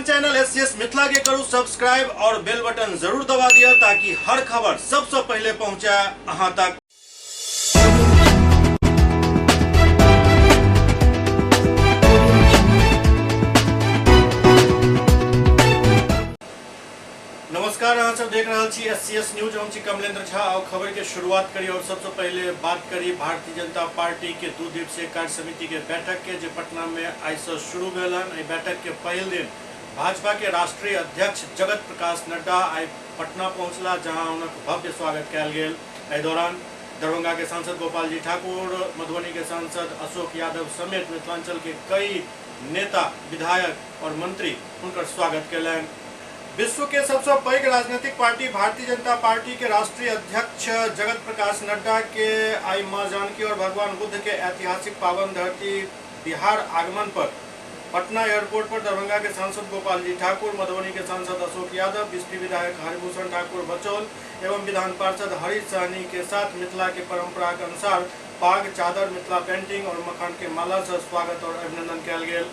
अपन channel SCS Mithila के करू subscribe और बेल बटन जरूर दबा दिया ताकि हर खबर सबसे पहले पहुंचे अहां तक। नमस्कार, अहाँ सब देख रहा छी एससीएस न्यूज। हम छी कमलेंद्र झा और खबर के शुरुआत करी और सबसे पहले बात करी भारतीय जनता पार्टी के 2 दिवसीय कार्य समिति के बैठक के, जो पटना में आई से शुरू भेल हन। बैठक के पहल दिन भाजपा के राष्ट्रीय अध्यक्ष जगत प्रकाश नड्डा आई पटना पहुंचला, जहां उनका भव्य स्वागत किया गेल। एहि दौरान दरभंगा के सांसद गोपाल जी ठाकुर, मधुबनी के सांसद अशोक यादव समेत मिथिलांचल के कई नेता, विधायक और मंत्री उनका स्वागत कयलनि। विश्व के सबसे पैघ राजनीतिक पार्टी भारतीय जनता पार्टी के राष्ट्रीय अध्यक्ष जगत प्रकाश नड्डा के आई मां जानकी और भगवान बुद्ध के ऐतिहासिक पावन धरती बिहार आगमन पर पटना एयरपोर्ट पर दरभंगा के सांसद गोपाल जी ठाकुर, मधुबनी के सांसद अशोक यादव, बिस्फी विधायक हरिभूषण ठाकुर बचौल एवं विधान पार्षद हरीश सहनी के साथ मिथिला के परंपरा के अनुसार पाग, चादर, मिथिला पेंटिंग और मखान के माला से स्वागत और अभिनंदन किया गेल।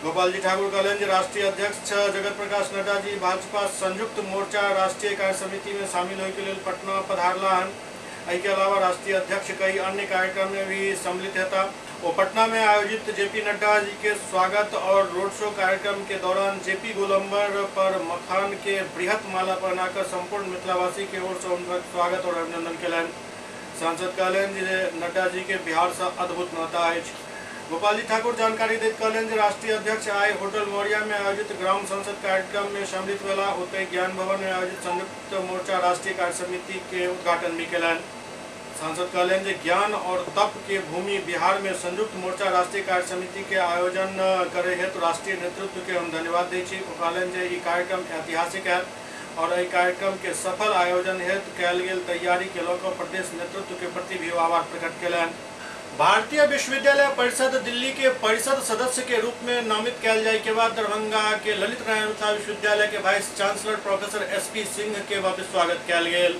गोपाल जी ठाकुर कहलें राष्ट्रीय अध्यक्ष जगत प्रकाश नड्डा जी भाजपा संयुक्त मोर्चा राष्ट्रीय कार्य समिति में शामिल होने के लिए पटना पधारला हन। के अलावा राष्ट्रीय अध्यक्ष कई अन्य कार्यक्रम में भी सम्मिलित था। वो पटना में आयोजित जेपी नड्डा जी के स्वागत और रोड शो कार्यक्रम के दौरान जेपी गोलंबर पर मखान के बृहत माला पहनाकर संपूर्ण मिथिलावासी के ओर से उनका स्वागत और अभिनंदन कयलनि। सांसद कहलें नड्डा जी के बिहार से अद्भुत नाता है। गोपाल जी ठाकुर जानकारी देते कहलें राष्ट्रीय अध्यक्ष आई होटल मौर्या में आयोजित ग्राम संसद कार्यक्रम में सम्मिलित भेला। ओतहि ज्ञान भवन में आयोजित संयुक्त मोर्चा राष्ट्रीय कार्य समिति के उद्घाटन भी कयलनि। सांसद कहलें ज्ञान और तप के भूमि बिहार में संयुक्त मोर्चा राष्ट्रीय कार्य समिति के आयोजन करे हेतु राष्ट्रीय नेतृत्व के हम धन्यवाद दै छी। कहलें कार्यक्रम ऐतिहासिक है और एहि कार्यक्रम के सफल आयोजन हेतु कयल गेल तैयारी के लऽ कऽ प्रदेश नेतृत्व के प्रति भी आभार प्रकट कयलनि। भारतीय विश्वविद्यालय परिषद दिल्ली के परिषद सदस्य के रूप में नामित किया जाए के बाद दरभंगा के ललित नारायण मिथिला विश्वविद्यालय के vice chancellor professor SP Singh के भव्य स्वागत किया गेल।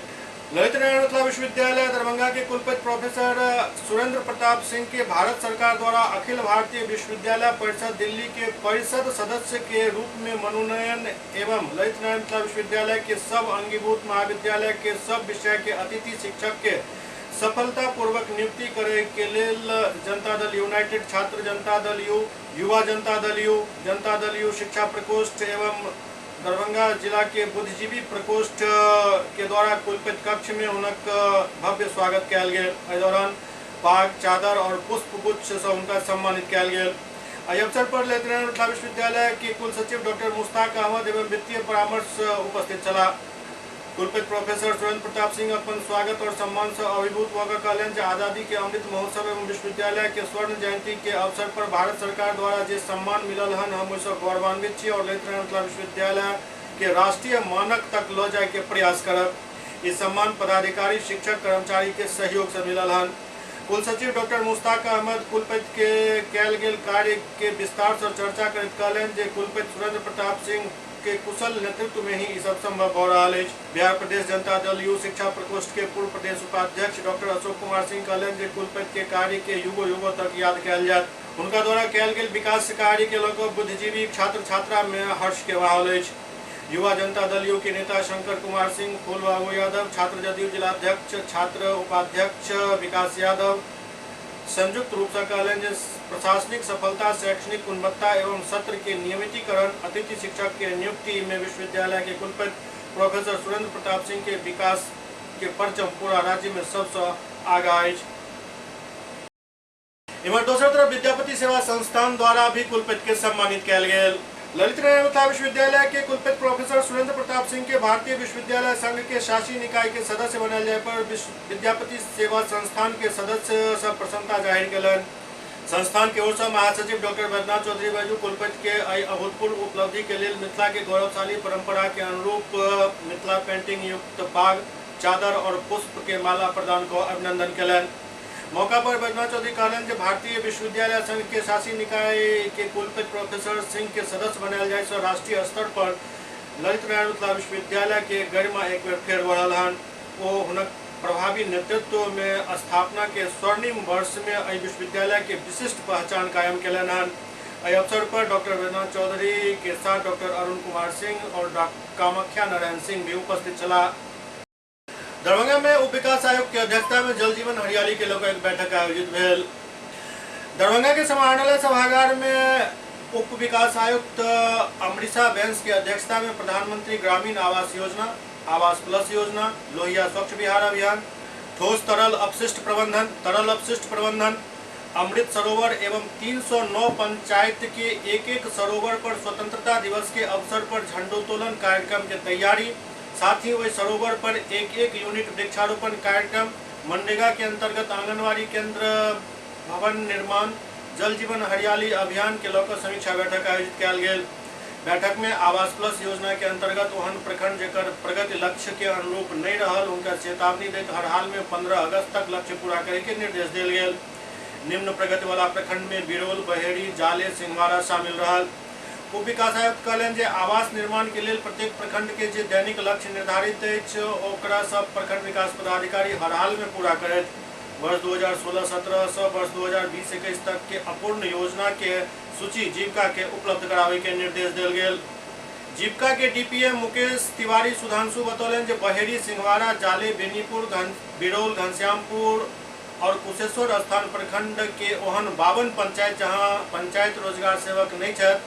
ललित नारायण मिथिला विश्वविद्यालय दरभंगा के कुलपति प्रोफेसर सुरेंद्र प्रताप सिंह के भारत सरकार द्वारा अखिल भारतीय विश्वविद्यालय परिषद दिल्ली के परिषद सदस्य के रूप में मनोनयन एवं ललित नारायण मिथिला विश्वविद्यालय के सब अंगीभूत महाविद्यालय के सब विषय के अतिथि शिक्षक के सफलता पूर्वक नियुक्ति करे के लेल जनता दल यूनाइटेड, छात्र जनता दल यू, युवा जनता दल यू शिक्षा प्रकोष्ठ एवं दरभंगा जिला के बुद्धिजीवी प्रकोष्ठ के द्वारा कुलपति कक्ष में उनका भव्य स्वागत किया गेल। एहि दौरान पाग, चादर और पुष्पगुच्छ से उनका सम्मानित किया गेल। एहि अवसर पर ललित नारायण मिथिला विश्वविद्यालय के कुल सचिव डॉक्टर मुश्ताक अहमद एवं वित्तीय परामर्श उपस्थित चला। कुलपति प्रोफेसर सुरेंद्र प्रताप सिंह अपन स्वागत और सम्मान से अभिभूत होकर कहलें आजादी के अमृत महोत्सव एवं विश्वविद्यालय के स्वर्ण जयंती के अवसर पर भारत सरकार द्वारा जो सम्मान मिलल हन हम ओहिसँ गौरवान्वित छी और ललित नारायण मिथिला विश्वविद्यालय के राष्ट्रीय मानक तक लऽ जाय के प्रयास करब। इस सम्मान पदाधिकारी, शिक्षक, कर्मचारी के सहयोग से मिलल हन। कुल सचिव डॉक्टर मुश्ताक अहमद कुलपति के कयल गेल कार्य के विस्तार से चर्चा करैत कहलें जे कुलपति सुरेंद्र प्रताप सिंह के कुशल नेतृत्व में ही ई सब संभव भ रहल अछि। बिहार प्रदेश जनता दल यू शिक्षा प्रकोष्ठ के पूर्व प्रदेश उपाध्यक्ष डॉक्टर अशोक कुमार सिंह कहलें जे कुलपति के कार्य के युगो युगो तक याद कयल जायत। उनका द्वारा कयल गेल विकास कार्य के लऽ कऽ बुद्धिजीवी छात्र छात्रा में हर्ष के माहौल अछि। युवा जनता दल यू के नेता शंकर कुमार सिंह, फूल बाबू यादव, छात्र जदयू जिलाध्यक्ष, छात्र उपाध्यक्ष विकास यादव संयुक्त रूप से कहलें प्रशासनिक सफलता, शैक्षणिक गुणवत्ता एवं सत्र के नियमितीकरण, अतिथि शिक्षक के नियुक्ति में विश्वविद्यालय के कुलपति प्रोफेसर सुरेंद्र प्रताप सिंह के विकास के परचम पूरा राज्य में सबसे आगा है। इमहर दोसर तरफ विद्यापति सेवा संस्थान द्वारा भी कुलपति के सम्मानित किया गेल। ललित नारायण मिथिला विश्वविद्यालय के कुलपति प्रोफेसर सुरेंद्र प्रताप सिंह के भारतीय विश्वविद्यालय संघ के शासी निकाय के सदस्य बनाए जाए पर विद्यापति सेवा संस्थान के सदस्य सब प्रसन्नता जाहिर कयलनि। संस्थान के ओर से महासचिव डॉक्टर बैद्यनाथ चौधरी बैजू कुलपति के आई अभूतपूर्व उपलब्धि के लिए मिथिला के गौरवशाली परंपरा के अनुरूप मिथिला पेंटिंग युक्त पाग, चादर और पुष्प के माला प्रदान को अभिनंदन कयलनि। मौका पर बैद्यनाथ चौधरी कहलें भारतीय विश्वविद्यालय संघ के शासी निकाय के कुलपति प्रोफेसर सिंह के सदस्य बनायल जाय से राष्ट्रीय स्तर पर ललित नारायण मिथिला विश्वविद्यालय के गरिमा एक बेर फेर बढ़ल हन। ओ हुनक प्रभावी नेतृत्व में स्थापना के स्वर्णिम वर्ष में एहि विश्वविद्यालय के विशिष्ट पहचान कायम कयलनि हन। इस अवसर पर डॉक्टर वेदनाथ चौधरी के साथ डॉक्टर अरुण कुमार सिंह और कामाख्या नारायण सिंह भी उपस्थित चला। दरभंगा में उप विकास आयुक्त की अध्यक्षता में जल जीवन हरियाली के लेकर एक बैठक आयोजित भेल। दरभंगा के समाहरणालय सभागार में उप विकास आयुक्त अमृता बैंस की अध्यक्षता में प्रधानमंत्री ग्रामीण आवास योजना, आवास प्लस योजना, लोहिया स्वच्छ बिहार अभियान, ठोस तरल अपशिष्ट प्रबंधन, अमृत सरोवर एवं 309 पंचायत के एक सरोवर पर स्वतंत्रता दिवस के अवसर पर झंडोत्तोलन कार्यक्रम की तैयारी, साथ ही वही सरोवर पर एक यूनिट वृक्षारोपण कार्यक्रम, मनरेगा के अंतर्गत आंगनबाड़ी केंद्र भवन निर्माण, जल जीवन हरियाली अभियान के लेकर समीक्षा बैठक आयोजित किया गेल। बैठक में आवास प्लस योजना के अंतर्गत ओहन प्रखंड जेकर प्रगति लक्ष्य के अनुरूप नहीं रहल उनका चेतावनी देकर हर हाल में 15 अगस्त तक लक्ष्य पूरा करे के निर्देश दिल गेल। निम्न प्रगति वाला प्रखंड में बिरोल, बहेड़ी, जाले, सिंघवाड़ा शामिल रहल। उप विकास आयुक्त कहलन जे आवास निर्माण के लिए प्रत्येक प्रखंड के जे दैनिक लक्ष्य निर्धारित अछि ओकरा सब प्रखंड विकास पदाधिकारी हर हाल में पूरा करैत वर्ष 2016-17 से वर्ष 2020-21 तक के अपूर्ण योजना के सूची जीविका के उपलब्ध करावे के निर्देश दिल गेल। जीविका के डीपीएम मुकेश तिवारी सुधांशु बतौलन जे बहेड़ी, सिंघवाड़ा, जाले, बेनीपुर, बिरौल, घनश्यामपुर और कुशेश्वर स्थान प्रखंड के ओहन 52 पंचायत जहां पंचायत रोजगार सेवक नहीं छथि,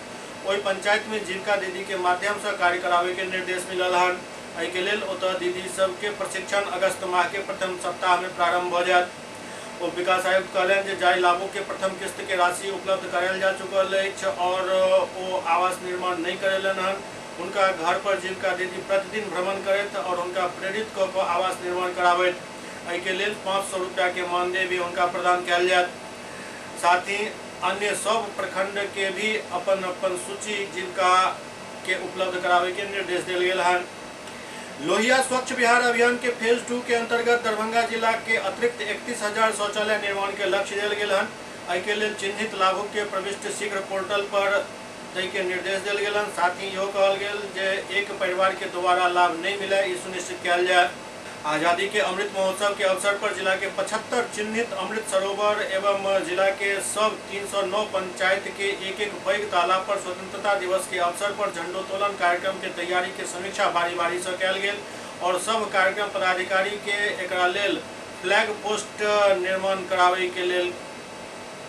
ओहि पंचायत में जीविका दीदी के माध्यम से कार्य करावे के निर्देश मिलल हन। एहि के लेल ओतऽ दीदी सबके प्रशिक्षण अगस्त माह के प्रथम सप्ताह में प्रारंभ भ जायत। उप विकास आयुक्त कहलन जे जाहि लाभों के प्रथम किस्त के राशि उपलब्ध करायल जा चुकल अछि और वो आवास निर्माण नहीं करेलन हन, उनका घर पर जीविका दीदी प्रतिदिन भ्रमण करैत और उनका प्रेरित कऽ कऽ आवास निर्माण कराबैत। एहि के लेल 500 रुपया के मानदेय भी उनका प्रदान कयल जायत। साथ ही अन्य सब प्रखंड के भी अपन सूची जीविका के उपलब्ध करावे के निर्देश दिल गेल हन। लोहिया स्वच्छ बिहार अभियान के फेज 2 के अंतर्गत दरभंगा जिला के अतिरिक्त 31,000 शौचालय निर्माण के लक्ष्य दिल गेल हन। एहि के लेल चिन्हित लाभुक के प्रविष्टि शीघ्र पोर्टल पर दै के निर्देश दिल गेल हन। साथ ही इहो कहल गेल जे एक परिवार के दोबारा लाभ नहीं मिले ई सुनिश्चित किया जाए। आज़ादी के अमृत महोत्सव के अवसर पर जिला के 75 चिन्हित अमृत सरोवर एवं जिला के सब 309 पंचायत के एक पैघ तालाब पर स्वतंत्रता दिवस के अवसर पर झंडोत्तोलन कार्यक्रम के तैयारी के समीक्षा बारी से कयल गेल और सब कार्यक्रम पदाधिकारी के एकरा लेल फ्लैग पोस्ट निर्माण करावे के लेल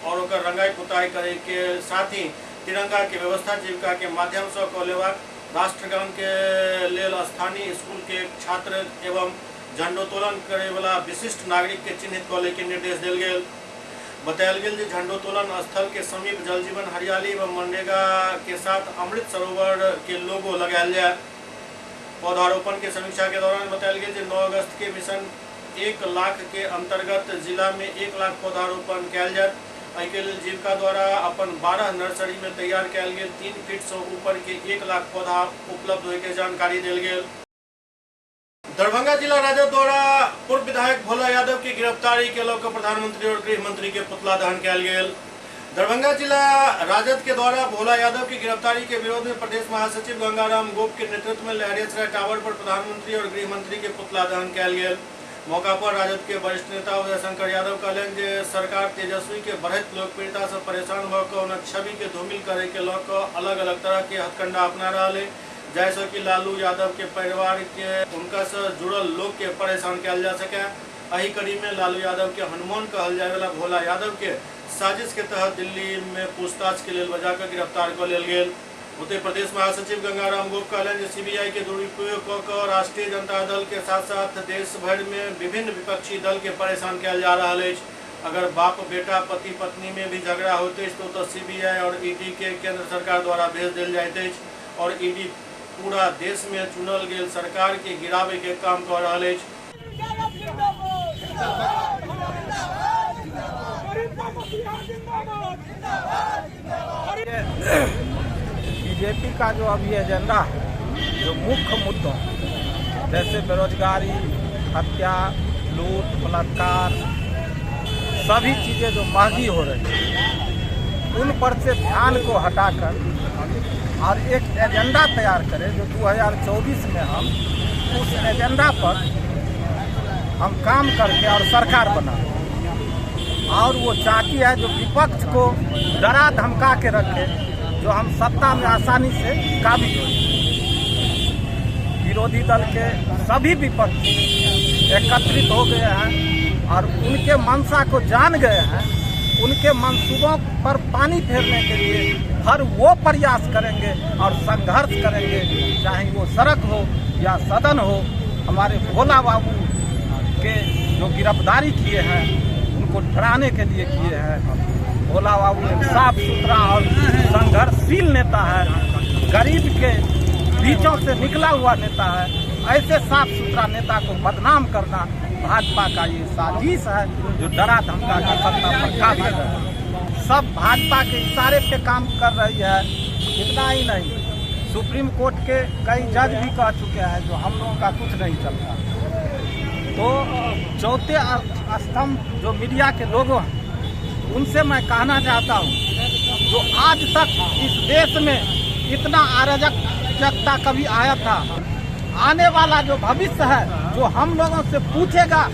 और ओकर रंगाई पुताई करे के साथ ही तिरंगा के व्यवस्था जीविका के माध्यम से कऽ लेबाक, राष्ट्रगान के लेल स्थानीय स्कूल के छात्र एवं झंडोत्तोलन करे वाला विशिष्ट नागरिक के चिन्हित कऽ के निर्देश दिल गेल। बतायल गेल जे झंडोत्तोलन स्थल के समीप जल जीवन हरियाली एवं मनरेगा के साथ अमृत सरोवर के लोगो लगायल जाए। पौधारोपण के समीक्षा के दौरान बतायल गेल जे 9 अगस्त के मिशन 1 लाख के अंतर्गत जिला में 1 लाख पौधारोपण कयल जाए। एहि के लेल जीविका द्वारा अपन 12 नर्सरी में तैयार कयल गेल 3 फीट से ऊपर के 1 लाख पौधा उपलब्ध होय के जानकारी दिल गेल। दरभंगा जिला राजद द्वारा पूर्व विधायक भोला यादव की गिरफ्तारी के लेकर प्रधानमंत्री और गृह मंत्री के पुतला दहन कयल गेल। दरभंगा जिला राजद के द्वारा भोला यादव की गिरफ्तारी के विरोध में प्रदेश महासचिव गंगाराम गोप के नेतृत्व में लहरियासराय टावर पर प्रधानमंत्री और गृह मंत्री के पुतला दहन कयल गेल। मौका पर राजद के वरिष्ठ नेता उदय शंकर यादव कहलन जे सरकार तेजस्वी के बढ़त लोकप्रियता से परेशान भऽ उनक छवि के धूमिल करे के लेकर अलग अलग तरह के हथकंडा अपना रहा है, जैसे कि लालू यादव के परिवार के उनका से जुड़ल लोग के परेशान किया जा सके। एही कड़ी में लालू यादव के हनुमान कहल जाए वाला भोला यादव के साजिश के तहत दिल्ली में पूछताछ के लिए बजा कर गिरफ्तार कर लेल गेल। उत्तर प्रदेश महासचिव गंगाराम गोप कहलन जे सीबीआई के दुरुपयोग कऽ राष्ट्रीय जनता दल के साथ साथ देश भर में विभिन्न विपक्षी दल के परेशान किया जा रहा है। अगर बाप बेटा पति पत्नी में भी झगड़ा होते तो सीबीआई और ईडी के केंद्र सरकार द्वारा भेज दिल जाते और ईडी पूरा देश में चुनल गेल सरकार के गिरावे के काम कर रहा है। बीजेपी का जो अभी एजेंडा है, जो मुख्य मुद्दों जैसे बेरोजगारी, हत्या, लूट, बलात्कार, सभी चीज़ें जो महंगी हो रही है उन पर से ध्यान को हटाकर और एक एजेंडा तैयार करें जो 2024 में हम उस एजेंडा पर हम काम करके और सरकार बनाएं। और वो चाहती है जो विपक्ष को डरा धमका के रखे, जो हम सत्ता में आसानी से काबिज हो। विरोधी दल के सभी विपक्ष एकत्रित हो गए हैं और उनके मंशा को जान गए हैं। उनके मंसूबों पर पानी फेरने के लिए हर वो प्रयास करेंगे और संघर्ष करेंगे, चाहे वो सड़क हो या सदन हो। हमारे भोला बाबू के जो गिरफ्तारी किए हैं उनको डराने के लिए किए हैं। भोला बाबू एक साफ सुथरा और संघर्षशील नेता है, गरीब के बीचों से निकला हुआ नेता है। ऐसे साफ सुथरा नेता को बदनाम करना भाजपा का ये साजिश है, जो डरा धमका के सत्ता पर काबिज है। सब भाजपा के इशारे पे काम कर रही है। इतना ही नहीं, सुप्रीम कोर्ट के कई जज भी कह चुके हैं जो हम लोगों का कुछ नहीं चलता। तो चौथे स्तंभ जो मीडिया के लोगों हैं, उनसे मैं कहना चाहता हूँ, जो आज तक इस देश में इतना अराजकता कभी आया था, आने वाला जो भविष्य है, जो हम लोगों से पूछेगा,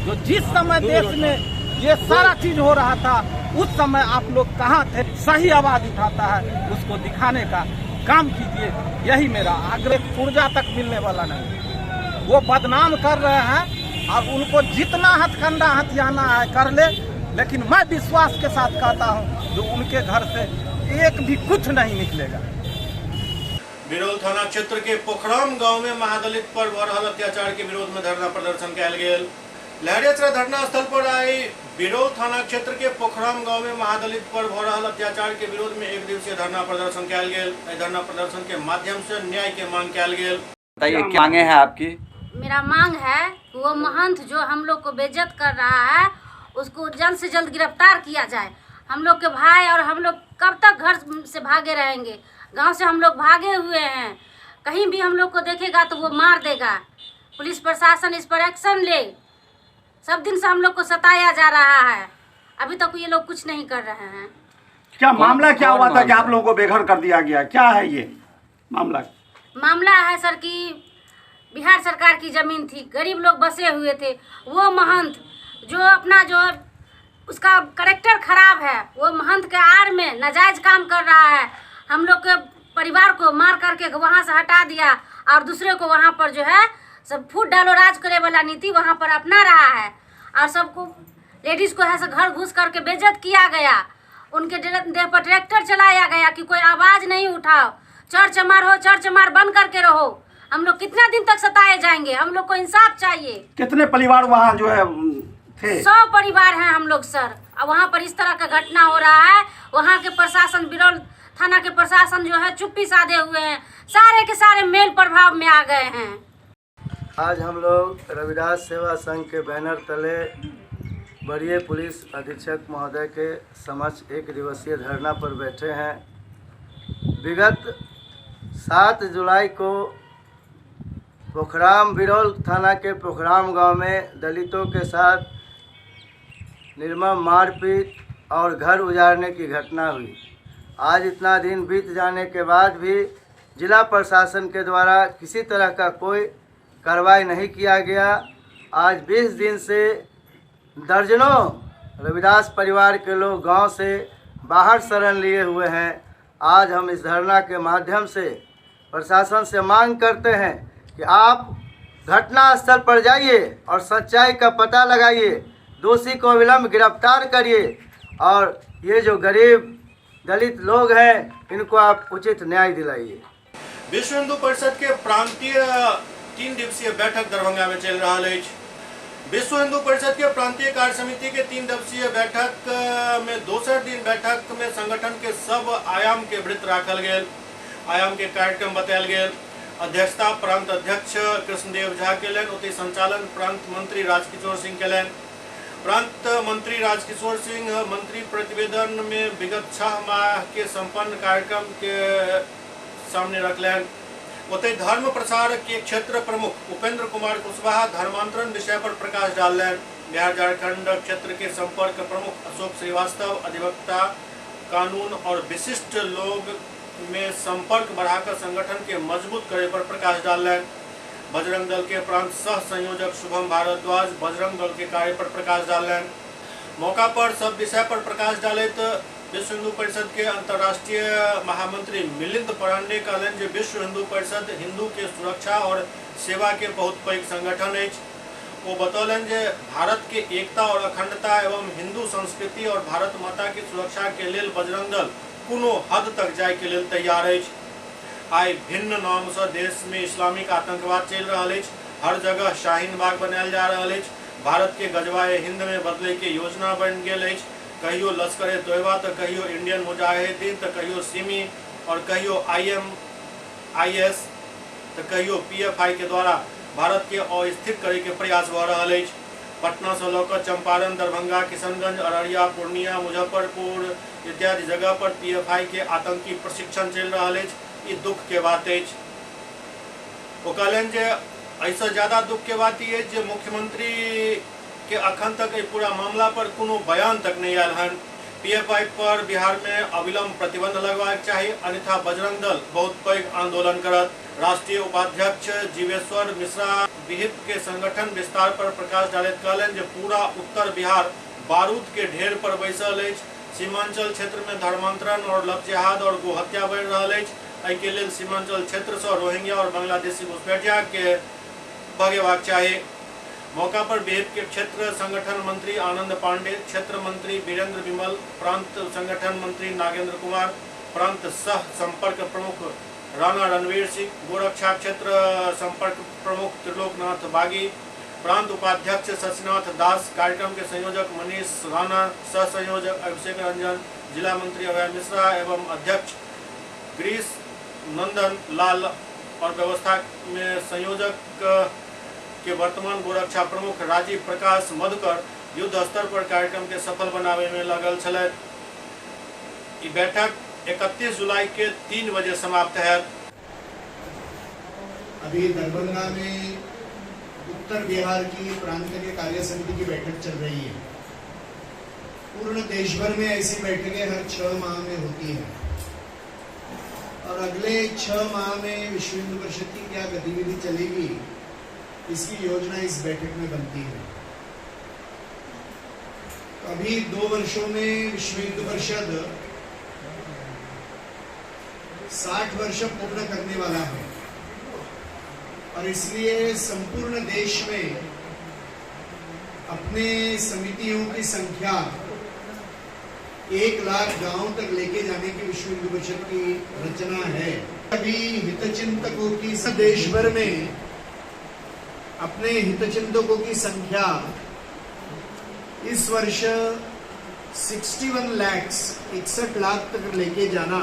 जो जिस समय देश में ये सारा चीज हो रहा था, उस समय आप लोग कहाँ थे, सही आवाज उठाता है, उसको दिखाने का काम कीजिए। यही मेरा आग्रह। ऊर्जा तक मिलने वाला नहीं। वो बदनाम कर रहे हैं और उनको जितना हथकंडा हथियाना है कर ले, लेकिन मैं विश्वास के साथ कहता हूँ जो उनके घर से एक भी कुछ नहीं निकलेगा। बिरौल थाना क्षेत्र के पोखराम गांव में महादलित पर हो रहा अत्याचार के विरोध में धरना प्रदर्शन कयल गेल। लहरियासराय धरना स्थल पर आई बिरौल थाना क्षेत्र के पोखराम गांव में महादलित पर हो रहा अत्याचार के विरोध में एक दिवसीय धरना प्रदर्शन कयल गेल। धरना प्रदर्शन के माध्यम से न्याय के मांग कयल गेल। बताइए क्या मांगे हैं आपकी? मेरा मांग है वो महंत जो हम लोग को बेइज्जत कर रहा है, उसको जल्द से जल्द गिरफ्तार किया जाए। हम लोग के भाई और हम लोग कब तक घर से भागे रहेंगे? गांव से हम लोग भागे हुए हैं। कहीं भी हम लोग को देखेगा तो वो मार देगा। पुलिस प्रशासन इस पर एक्शन ले। सब दिन से हम लोग को सताया जा रहा है, अभी तक ये लोग कुछ नहीं कर रहे हैं। क्या मामला क्या हुआ था कि आप लोगों को बेघर कर दिया गया? क्या है ये मामला? मामला है सर कि बिहार सरकार की जमीन थी, गरीब लोग बसे हुए थे। वो महंत जो अपना जो उसका कैरेक्टर खराब है, वो महंत के आड़ में नाजायज काम कर रहा है। हम लोग के परिवार को मार करके वहाँ से हटा दिया और दूसरे को वहाँ पर जो है सब फूट डालो राज करे वाला नीति वहाँ पर अपना रहा है। और सबको लेडीज को ऐसे घर घुस करके बेइज्जत किया गया। उनके देह पर ट्रैक्टर चलाया गया कि कोई आवाज़ नहीं उठाओ, चर चमार हो, चर चमार बंद करके रहो। हम लोग कितना दिन तक सताए जाएंगे? हम लोग को इंसाफ चाहिए। कितने परिवार वहाँ जो है थे? 100 परिवार हैं हम लोग सर। और वहाँ पर इस तरह का घटना हो रहा है। वहाँ के प्रशासन, बिरौल थाना के प्रशासन जो है चुप्पी साधे हुए हैं, सारे के सारे मेल प्रभाव में आ गए हैं। आज हम लोग रविदास सेवा संघ के बैनर तले वरीय पुलिस अधीक्षक महोदय के समक्ष एक दिवसीय धरना पर बैठे हैं। विगत 7 जुलाई को पोखराम बिरौल थाना के पोखराम गांव में दलितों के साथ निर्मम मारपीट और घर उजाड़ने की घटना हुई। आज इतना दिन बीत जाने के बाद भी जिला प्रशासन के द्वारा किसी तरह का कोई कार्रवाई नहीं किया गया। आज 20 दिन से दर्जनों रविदास परिवार के लोग गांव से बाहर शरण लिए हुए हैं। आज हम इस धरना के माध्यम से प्रशासन से मांग करते हैं कि आप घटना स्थल पर जाइए और सच्चाई का पता लगाइए, दोषी को विलंब गिरफ्तार करिए और ये जो गरीब दलित लोग हैं इनको आप उचित न्याय दिलाइए। विश्व हिंदू परिषद के प्रांतीय 3 दिवसीय बैठक दरभंगा में चल रहा है। विश्व हिंदू परिषद के प्रांतीय कार्य समिति के 3 दिवसीय बैठक में दोसर दिन बैठक में संगठन के सब आयाम के वृत्त राखल गेल। आयाम के कार्यक्रम बतायल गेल। अध्यक्षता प्रांत अध्यक्ष कृष्णदेव झा केलन, ओतहि संचालन प्रांत मंत्री राजकिशोर सिंह केलन। प्रांत मंत्री राजकिशोर सिंह मंत्री प्रतिवेदन में विगत 6 माह के संपन्न कार्यक्रम के सामने रखलन। ओतहि धर्म प्रसार के क्षेत्र प्रमुख उपेंद्र कुमार कुशवाहा धर्मांतरण विषय पर प्रकाश डालन। बिहार झारखंड क्षेत्र के संपर्क प्रमुख अशोक श्रीवास्तव अधिवक्ता कानून और विशिष्ट लोग में संपर्क बढ़ाकर संगठन के मजबूत करे पर प्रकाश डालन। बजरंग दल के प्रांत सह संयोजक शुभम भारद्वाज बजरंग दल के कार्य पर प्रकाश डालन। मौका पर सब विषय पर प्रकाश डाले तो विश्व हिंदू परिषद के अंतर्राष्ट्रीय महामंत्री मिलिंद पांडे कहलन जे विश्व हिंदू परिषद हिंदू के सुरक्षा और सेवा के बहुत पैघ संगठन है। वो बतौलन जे भारत के एकता और अखंडता एवं हिंदू संस्कृति और भारत माता की सुरक्षा के लिए बजरंग दल कोनो हद तक जाय के लिए तैयार है। आई भिन्न नाम से देश में इस्लामिक आतंकवाद चल रहा है, हर जगह शाहीन बाग बनायल जा रहा है, भारत के गजवाए हिंद में बदले के योजना बन गए, कहियो लश्कर तोयबा तो कहियो इंडियन मुजाहिदीन तो कहियो सिमी और कहियो IMIS तो कहियो PFI के द्वारा भारत के अस्थिर करे के प्रयास भ रहा है। पटना से लौकर चंपारण, दरभंगा, किशनगंज, अररिया, पूर्णिया, मुजफ्फरपुर इत्यादि जगह पर PFI के आतंकी प्रशिक्षण चल रहा है। ये दुख के बात है। वो कहलन जे ऐसा ज्यादा दुख के बात है जो मुख्यमंत्री के अखन तक पूरा मामला पर कोनो बयान तक नहीं आयल हन। PFI पर बिहार में अविलंब प्रतिबंध लगवाक चाहिए, अन्यथा बजरंग दल बहुत पैघ आंदोलन करत। राष्ट्रीय उपाध्यक्ष जीवेश्वर मिश्रा विहिप के संगठन विस्तार पर प्रकाश डालैत कहलन जे पूरा उत्तर बिहार बारूद के ढेर पर बैसल है। सीमांचल क्षेत्र में धर्मांतरण और लव जिहाद और गोहत्या बढ़ रहा है। एहि के लेल सीमांचल क्षेत्र से रोहिंग्या और बांग्लादेशी घुसपैठिया के भगेबाक चाहिए। मौका पर बिहिप के क्षेत्र संगठन मंत्री आनंद पांडे, क्षेत्र मंत्री वीरेंद्र विमल, प्रांत संगठन मंत्री नागेंद्र कुमार, प्रांत सह संपर्क प्रमुख राणा रणवीर सिंह, गोरक्षा क्षेत्र संपर्क प्रमुख त्रिलोकनाथ बागी, प्रांत उपाध्यक्ष शशिनाथ दास, कार्यक्रम के संयोजक मनीष राणा, सह संयोजक अभिषेक रंजन, जिला मंत्री अभय मिश्रा एवं अध्यक्ष गिरीश नंदन लाल और व्यवस्था में संयोजक के वर्तमान गोरक्षा प्रमुख राजीव प्रकाश मधुकर युद्ध स्तर पर कार्यक्रम के सफल बनावे में लगल छल। बैठक 31 जुलाई के 3 बजे समाप्त है। अभी दरभंगा में उत्तर बिहार की प्रांत के कार्य समिति की बैठक चल रही है। पूर्ण देश भर में ऐसी बैठकें हर 6 माह में होती हैं और अगले 6 माह में विश्व हिंदू परिषद की क्या गतिविधि चलेगी इसकी योजना इस बैठक में बनती है। अभी 2 वर्षों में विश्व हिंदू परिषद 60 वर्ष पूर्ण करने वाला है और इसलिए संपूर्ण देश में अपने समितियों की संख्या 1 लाख गांव तक लेके जाने की विश्व हिंदू परिषद की रचना है। अभी हितचिंतकों की देश भर में अपने हितचिंतकों की संख्या इस वर्ष 61 लाख तक लेके जाना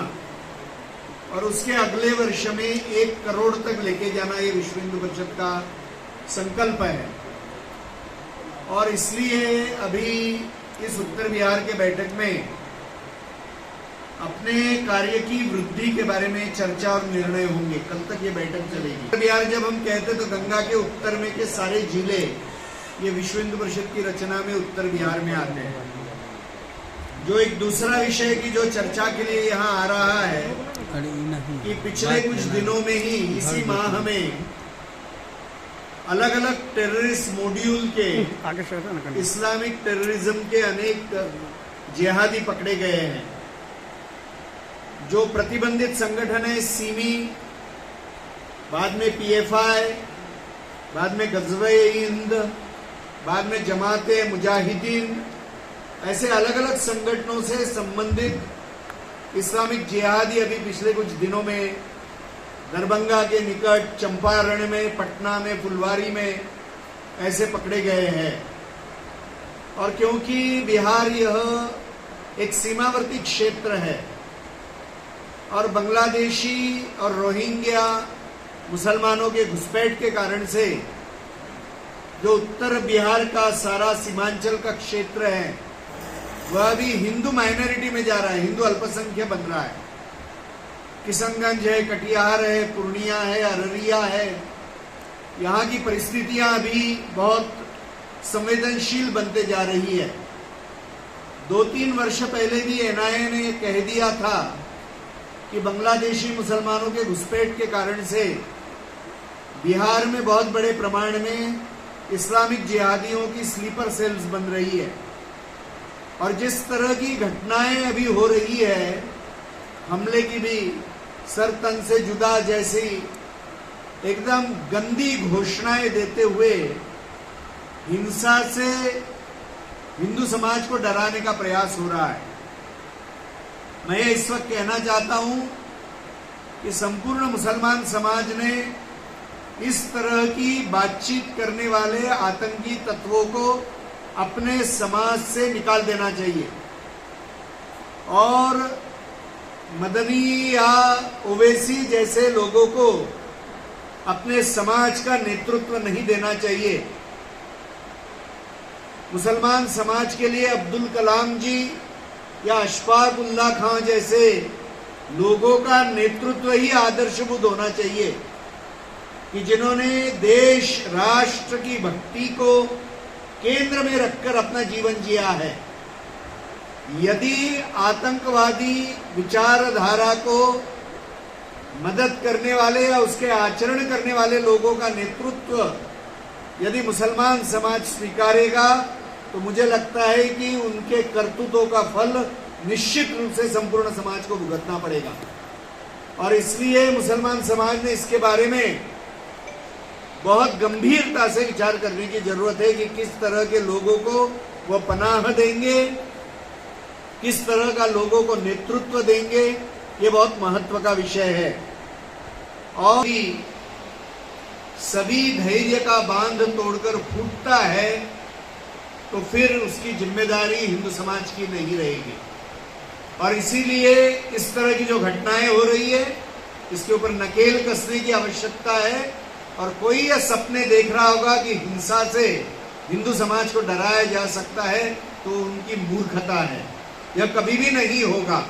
और उसके अगले वर्ष में 1 करोड़ तक लेके जाना ये विश्व हिंदू परिषद का संकल्प है। और इसलिए अभी इस उत्तर बिहार के बैठक में अपने कार्य की वृद्धि के बारे में चर्चा और निर्णय होंगे। कल तक ये बैठक चलेगी। उत्तर बिहार जब हम कहते तो गंगा के उत्तर में के सारे जिले ये विश्व हिंदू परिषद की रचना में उत्तर बिहार में आते हैं। जो एक दूसरा विषय की जो चर्चा के लिए यहाँ आ रहा है कि पिछले कुछ दिनों में ही इसी माह में अलग अलग टेररिस्ट मॉड्यूल के इस्लामिक टेररिज्म के अनेक जिहादी पकड़े गए हैं। जो प्रतिबंधित संगठन है सिमी, बाद में PFI, बाद में गजवा-ए-हिंद, बाद में जमाते मुजाहिदीन, ऐसे अलग अलग संगठनों से संबंधित इस्लामिक जिहादी अभी पिछले कुछ दिनों में दरभंगा के निकट, चंपारण में, पटना में, फुलवारी में ऐसे पकड़े गए हैं। और क्योंकि बिहार यह एक सीमावर्ती क्षेत्र है और बांग्लादेशी और रोहिंग्या मुसलमानों के घुसपैठ के कारण से जो उत्तर बिहार का सारा सीमांचल का क्षेत्र है वह भी हिंदू माइनॉरिटी में जा रहा है, हिंदू अल्पसंख्यक बन रहा है। किशनगंज है, कटिहार है, पूर्णिया है, अररिया है, यहाँ की परिस्थितियां अभी बहुत संवेदनशील बनते जा रही है। 2-3 वर्ष पहले भी NIA ने कह दिया था कि बांग्लादेशी मुसलमानों के घुसपैठ के कारण से बिहार में बहुत बड़े प्रमाण में इस्लामिक जिहादियों की स्लीपर सेल्स बन रही है। और जिस तरह की घटनाएं अभी हो रही है, हमले की भी सर तन से जुदा जैसी एकदम गंदी घोषणाएं देते हुए हिंसा से हिंदू समाज को डराने का प्रयास हो रहा है। मैं इस वक्त कहना चाहता हूं कि संपूर्ण मुसलमान समाज ने इस तरह की बातचीत करने वाले आतंकी तत्वों को अपने समाज से निकाल देना चाहिए और मदनी या ओवैसी जैसे लोगों को अपने समाज का नेतृत्व नहीं देना चाहिए। मुसलमान समाज के लिए अब्दुल कलाम जी या अशफाक उल्लाह खां जैसे लोगों का नेतृत्व ही आदर्शभूत होना चाहिए कि जिन्होंने देश राष्ट्र की भक्ति को केंद्र में रखकर अपना जीवन जिया है। यदि आतंकवादी विचारधारा को मदद करने वाले या उसके आचरण करने वाले लोगों का नेतृत्व यदि मुसलमान समाज स्वीकारेगा तो मुझे लगता है कि उनके करतूतों का फल निश्चित रूप से संपूर्ण समाज को भुगतना पड़ेगा। और इसलिए मुसलमान समाज ने इसके बारे में बहुत गंभीरता से विचार करने की जरूरत है कि किस तरह के लोगों को वो पनाह देंगे, किस तरह का लोगों को नेतृत्व देंगे, ये बहुत महत्व का विषय है। और सभी धैर्य का बांध तोड़कर फूटता है तो फिर उसकी जिम्मेदारी हिंदू समाज की नहीं रहेगी। और इसीलिए इस तरह की जो घटनाएं हो रही है इसके ऊपर नकेल कसने की आवश्यकता है। और कोई यह सपने देख रहा होगा कि हिंसा से हिंदू समाज को डराया जा सकता है तो उनकी मूर्खता है, यह कभी भी नहीं होगा।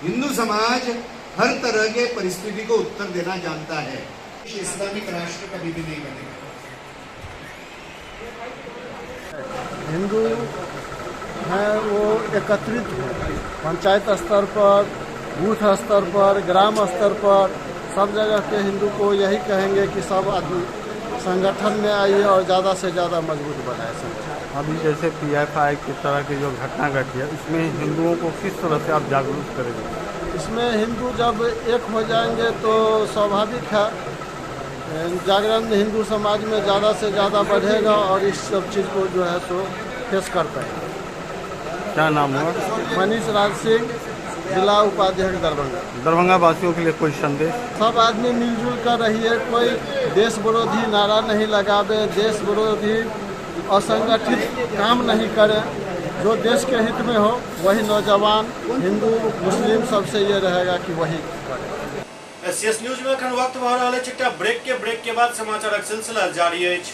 हिंदू समाज हर तरह के परिस्थिति को उत्तर देना जानता है। इस्लामिक राष्ट्र कभी भी नहीं बनेगा। हिंदू हैं वो एकत्रित पंचायत स्तर पर, बूथ स्तर पर, ग्राम स्तर पर सब जगह के हिंदू को यही कहेंगे कि सब आदमी संगठन में आइए और ज़्यादा से ज़्यादा मजबूत बनाए संगठन। अभी जैसे PFI की तरह की जो घटना घटी है इसमें हिंदुओं को किस तरह से आप जागरूक करेंगे? इसमें हिंदू जब एक हो जाएंगे तो स्वाभाविक है जागरण हिंदू समाज में ज़्यादा से ज़्यादा बढ़ेगा और इस सब चीज़ को जो है सो फेस कर पाएंगे। क्या नाम हुआ? मनीष राज सिंह, जिला उपाध्यक्ष दरभंगा। दरभंगा वासियों के लिए कोई संदेश? सब आदमी मिलजुल कर रहिए, कोई देश विरोधी नारा नहीं लगावे, देश विरोधी असंगठित काम नहीं करे। जो देश के हित में हो वही नौजवान हिंदू मुस्लिम सबसे ये रहेगा कि वही करे। SCS न्यूज में अखन वक्त भऽ रहल अछि एकटा ब्रेक के बाद समाचारक सिलसिला जारी अछि।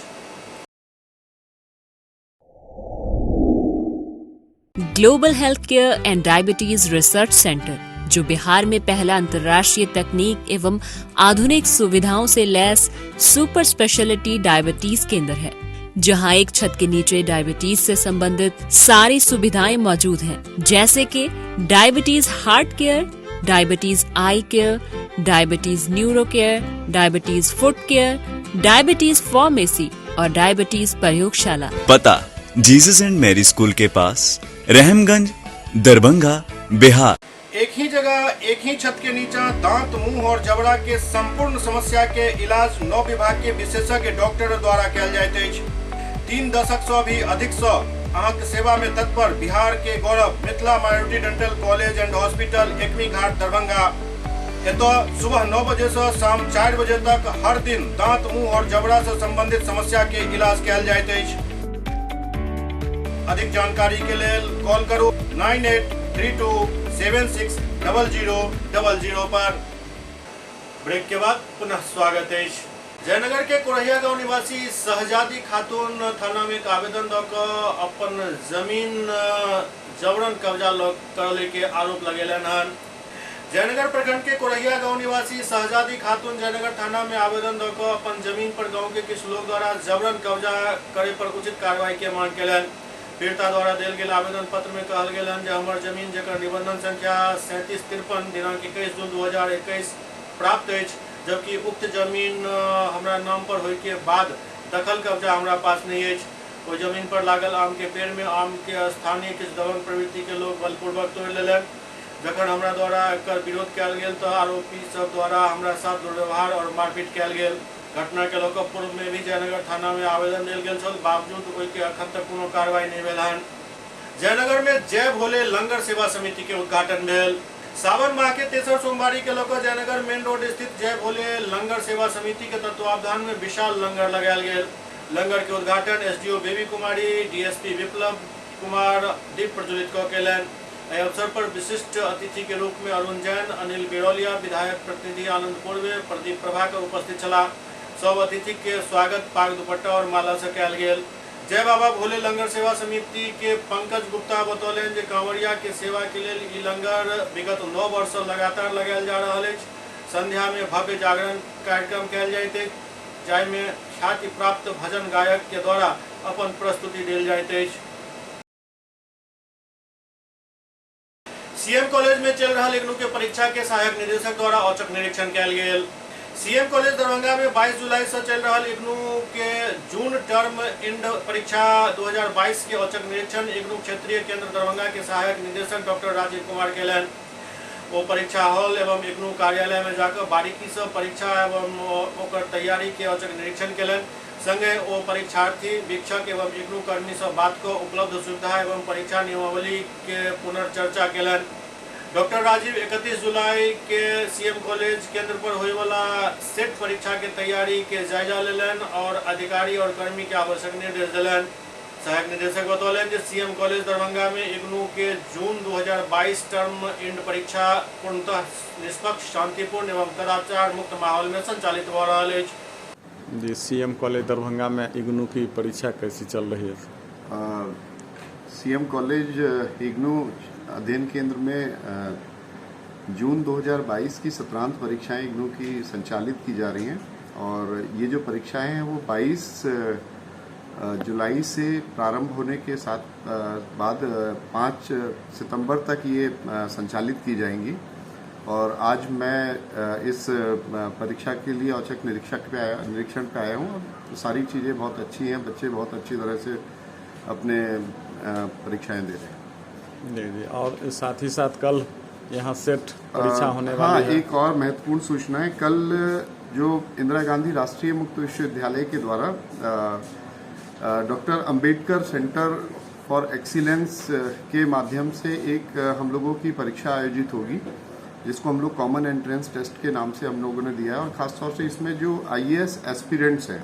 Global health care and diabetes research centre, जो बिहार में पहला अंतर्राष्ट्रीय तकनीक एवं आधुनिक सुविधाओं से लैस सुपर स्पेशलिटी डायबिटीज केंद्र है, जहां एक छत के नीचे डायबिटीज से संबंधित सारी सुविधाएं मौजूद हैं, जैसे कि diabetes heart care, diabetes eye care, diabetes neuro care, diabetes foot care, diabetes pharmacy और डायबिटीज प्रयोगशाला। पता जीसस एंड मैरी स्कूल के पास, रहमगंज, दरभंगा, बिहार। एक ही जगह एक ही छत के नीचे दांत, मुंह और जबड़ा के संपूर्ण समस्या के इलाज 9 विभाग के विशेषज्ञ डॉक्टर द्वारा कयल जाइत अछि। 3 दशक से भी अधिक से अहाँक सेवा में तत्पर बिहार के गौरव Mithila minority dental college and hospital, Ekmi Ghat, Darbhanga. एतो सुबह 9 बजे से शाम 4 बजे तक हर दिन दांत, मुंह और जबड़ा से संबंधित समस्या के इलाज कयल जाइत अछि। अधिक जानकारी के लिए कॉल करो 9832760000 पर। ब्रेक के बाद पुनः स्वागत है। जयनगर के कोरहिया गांव निवासी शहजादी खातून थाना में एक आवेदन दऽ अपन जमीन जबरन कब्जा करले के आरोप लगेलन हन। जयनगर प्रखंड के कोरहिया गांव निवासी शहजादी खातून जयनगर थाना में आवेदन दऽ अपन जमीन पर गांव के किछु लोग द्वारा जबरन कब्जा करे पर उचित कार्रवाई के मांग केलन। पीड़िता द्वारा देल गेल आवेदन पत्र में कहल गेल जे हमर जमीन जकर निबंधन संख्या 3753 दिनांक 21 जून 2021 प्राप्त अछि, जबकि उक्त जमीन हमरा नाम पर होय के बाद दखल कब्जा हमरा पास नहीं अछि। ओहि जमीन पर लागल आम के पेड़ में आम के स्थानीय किछु दबंग प्रवृत्ति के लोग बलपूर्वक तोड़ लेलक। जखन हमरा द्वारा एकर विरोध कयल गेल तऽ आरोपी सब द्वारा हमरा साथ दुर्व्यवहार और मारपीट कयल गेल। घटना के लऽ कऽ पूर्व में भी जयनगर थाना में आवेदन देल गेल छल, बावजूद ओहि के अखन तक कोनो कार्रवाई नहीं भेल हन। जयनगर में जय भोले लंगर सेवा समिति के उद्घाटन भेल। सावन माह के तेसर सोमवारी के लऽ कऽ जयनगर मेन रोड स्थित जय भोले लंगर सेवा समिति के तत्वावधान में विशाल लंगर लगायल गेल। लंगर के उद्घाटन एसडीओ बेबी कुमारी, डीएसपी विप्लव कुमार दीप प्रज्वलित कऽ केलनि। एहि अवसर पर विशिष्ट अतिथि के रूप में अरुण जैन, अनिल बिरौलिया, विधायक प्रतिनिधि आनंद पूर्वे, प्रदीप प्रभाकर उपस्थित छलाह। सब अतिथि के स्वागत पाग दुपट्टा और माला से कयल गेल। जय बाबा भोले लंगर सेवा समिति के पंकज गुप्ता बतौलनि जे कांवरिया के सेवा के लेल ई लंगर विगत 9 वर्ष से लगातार लगायल जा रहल अछि। संध्या में भव्य जागरण कार्यक्रम कयल जाइत अछि, जाहि में ख्याति प्राप्त भजन गायक के द्वारा अपन प्रस्तुति देल जाइत अछि। सीएम कॉलेज में चल रहा इग्नू के परीक्षा के सहायक निदेशक द्वारा औचक निरीक्षण कयल गेल। सीएम कॉलेज दरभंगा में 22 जुलाई से चल रहा इग्नू के जून टर्म इंड परीक्षा 2022 के औचक निरीक्षण इग्नू क्षेत्रीय केंद्र दरभंगा के सहायक निदेशक डॉक्टर राजीव कुमार केलन। वो परीक्षा हॉल एवं इग्नू कार्यालय में जाकर बारीकी से परीक्षा एवं ओकर तैयारी के औचक निरीक्षण केलन। संगे वो परीक्षार्थी, वीक्षक एवं इग्नू कर्मी सब बात को उपलब्ध सुविधा एवं परीक्षा नियमावली के पुनर्चर्चा केलन। डॉक्टर राजीव 31 जुलाई के सीएम कॉलेज केंद्र पर होने वाला सेट परीक्षा के तैयारी के जायजा लेलन और अधिकारी और कर्मी के आवश्यक निर्देश दिलन। सहायक निदेशक बतौलन कि सीएम कॉलेज दरभंगा में इग्नू के जून 2022 टर्म इंड परीक्षा पूर्णतः निष्पक्ष, शांतिपूर्ण एवं कदाचार मुक्त माहौल में संचालित हो रहा है। जी, सीएम कॉलेज दरभंगा में इग्नू की परीक्षा कैसी चल रही है? सीएम कॉलेज इग्नू अध्ययन केंद्र में जून 2022 की सत्रांत परीक्षाएं इग्नू की संचालित की जा रही हैं और ये जो परीक्षाएं हैं वो 22 जुलाई से प्रारंभ होने के साथ बाद 5 सितंबर तक ये संचालित की जाएंगी। और आज मैं इस परीक्षा के लिए औचक निरीक्षण पे आया हूँ। तो सारी चीज़ें बहुत अच्छी हैं, बच्चे बहुत अच्छी तरह से अपने परीक्षाएं दे रहे हैं। जी, और साथ ही साथ कल यहाँ सेट परीक्षा होने वाली है। एक और महत्वपूर्ण सूचना है, कल जो इंदिरा गांधी राष्ट्रीय मुक्त विश्वविद्यालय के द्वारा doctor Ambedkar centre for excellence के माध्यम से एक हम लोगों की परीक्षा आयोजित होगी, जिसको हम लोग कॉमन एंट्रेंस टेस्ट के नाम से हम लोगों ने दिया है। और ख़ासतौर से इसमें जो आईएएस एस्पिरेंट्स हैं,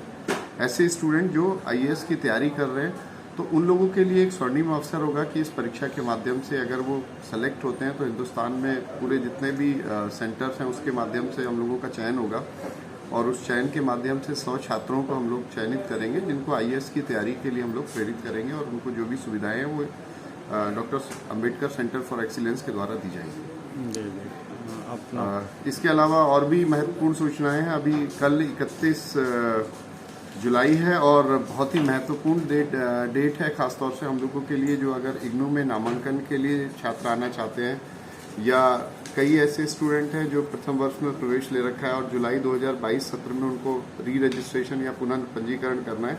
ऐसे स्टूडेंट जो आईएएस की तैयारी कर रहे हैं, तो उन लोगों के लिए एक स्वर्णिम अवसर होगा कि इस परीक्षा के माध्यम से अगर वो सेलेक्ट होते हैं तो हिंदुस्तान में पूरे जितने भी सेंटर्स हैं उसके माध्यम से हम लोगों का चयन होगा और उस चयन के माध्यम से 100 छात्रों को हम लोग चयनित करेंगे, जिनको आईएएस की तैयारी के लिए हम लोग प्रेरित करेंगे और उनको जो भी सुविधाएं हैं वो doctor Ambedkar centre for excellence के द्वारा दी जाएंगी। इसके अलावा और भी महत्वपूर्ण सूचनाएं हैं। अभी कल 31 जुलाई है और बहुत ही महत्वपूर्ण डेट है, खासतौर से हम लोगों के लिए जो अगर इग्नू में नामांकन के लिए छात्र आना चाहते हैं या कई ऐसे स्टूडेंट हैं जो प्रथम वर्ष में प्रवेश ले रखा है और जुलाई 2022 सत्र में उनको री रजिस्ट्रेशन या पुनः पंजीकरण करना है,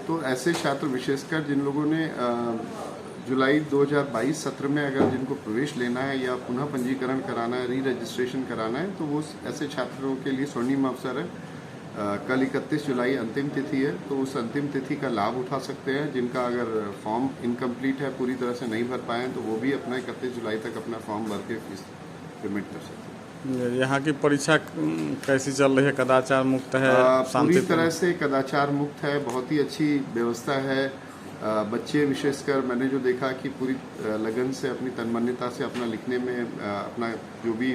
तो ऐसे छात्र विशेषकर जिन लोगों ने जुलाई 2022 सत्र में अगर जिनको प्रवेश लेना है या पुनः पंजीकरण कराना है, री रजिस्ट्रेशन कराना है, तो वो ऐसे छात्रों के लिए स्वर्णिम अवसर है। कल 31 जुलाई अंतिम तिथि है, तो उस अंतिम तिथि का लाभ उठा सकते हैं। जिनका अगर फॉर्म इनकम्प्लीट है, पूरी तरह से नहीं भर पाए हैं, तो वो भी अपना 31 जुलाई तक अपना फॉर्म भर के फीस पेमेंट कर सकते हैं। यहाँ की परीक्षा कैसी चल रही है? कदाचार मुक्त है? पूरी तरह से कदाचार मुक्त है, बहुत ही अच्छी व्यवस्था है। बच्चे विशेषकर मैंने जो देखा कि पूरी लगन से अपनी तन्मयता से अपना लिखने में अपना जो भी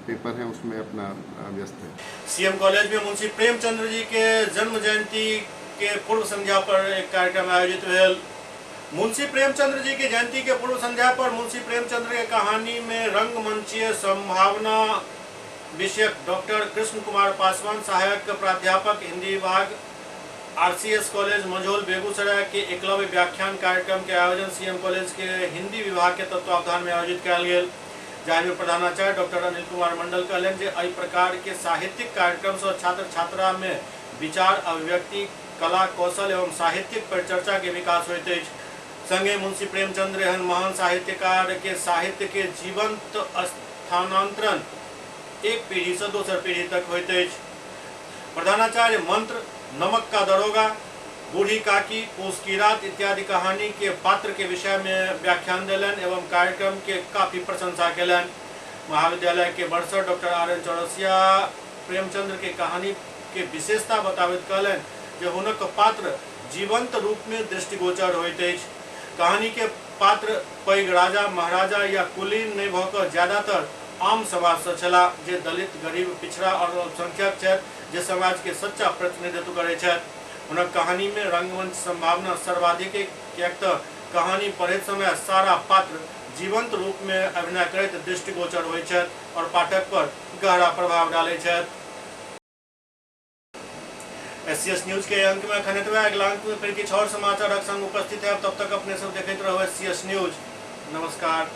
पेपर है उसमें अपना व्यस्त है। सीएम कॉलेज में मुंशी प्रेमचंद्र जी के जन्म जयंती के पूर्व संध्या पर एक कार्यक्रम आयोजित हुआ। मुंशी प्रेमचंद्र जी की जयंती के पूर्व संध्या पर मुंशी प्रेमचंद्र के कहानी में रंगमंचीय संभावना विषयक डॉक्टर कृष्ण कुमार पासवान, सहायक प्राध्यापक हिंदी विभाग, आरसीएस कॉलेज मझौल बेगूसराय के एकलव्य व्याख्यान कार्यक्रम के आयोजन सीएम कॉलेज के हिंदी विभाग के तत्वावधान में आयोजित कयल गेल, जाहि में प्रधानाचार्य डॉक्टर अनिल कुमार मंडल कहलनि जे एहि प्रकार के साहित्यिक कार्यक्रम से छात्र छात्रा में विचार अभिव्यक्ति कला कौशल एवं साहित्यिक परिचर्चा के विकास होइत अछि। संगे मुंशी प्रेमचंद्र एहन महान साहित्यकार के साहित्य के जीवंत स्थानांतरण एक पीढ़ी से दोसर पीढ़ी तक होइत अछि। प्रधानाचार्य मंत्र, नमक का दरोगा, बूढ़ी काकी, पूस की रात इत्यादि कहानी के पात्र के विषय में व्याख्यान दिलन एवं कार्यक्रम के काफी प्रशंसा केलन। महाविद्यालय के बरसर डॉक्टर RN चौरसिया प्रेमचंद्र के कहानी के विशेषता बताबैत कहलन जे हुनक पात्र जीवंत रूप में दृष्टिगोचर होइत अछि। कहानी के पात्र पैघ राजा महाराजा या कुलीन नहीं भऽ कऽ ज्यादातर आम समाज से छला, जे दलित, गरीब, पिछड़ा और अल्पसंख्यक छथि, जे समाज के सच्चा प्रतिनिधित्व करै छथि। हुनक कहानी में रंगमंच संभावना सर्वाधिक है, कियाक तऽ कहानी पढ़ैत समय सारा पात्र जीवंत रूप में अभिनय करैत दृष्टिगोचर होइत छथि और पाठक पर गहरा प्रभाव डालै छथि। SCS न्यूज के अंक में एखन एतबे। अगिला अंक में फिर किछु और समाचारक संग उपस्थित है। तब तक अपने सब देखैत रहू SCS न्यूज। नमस्कार।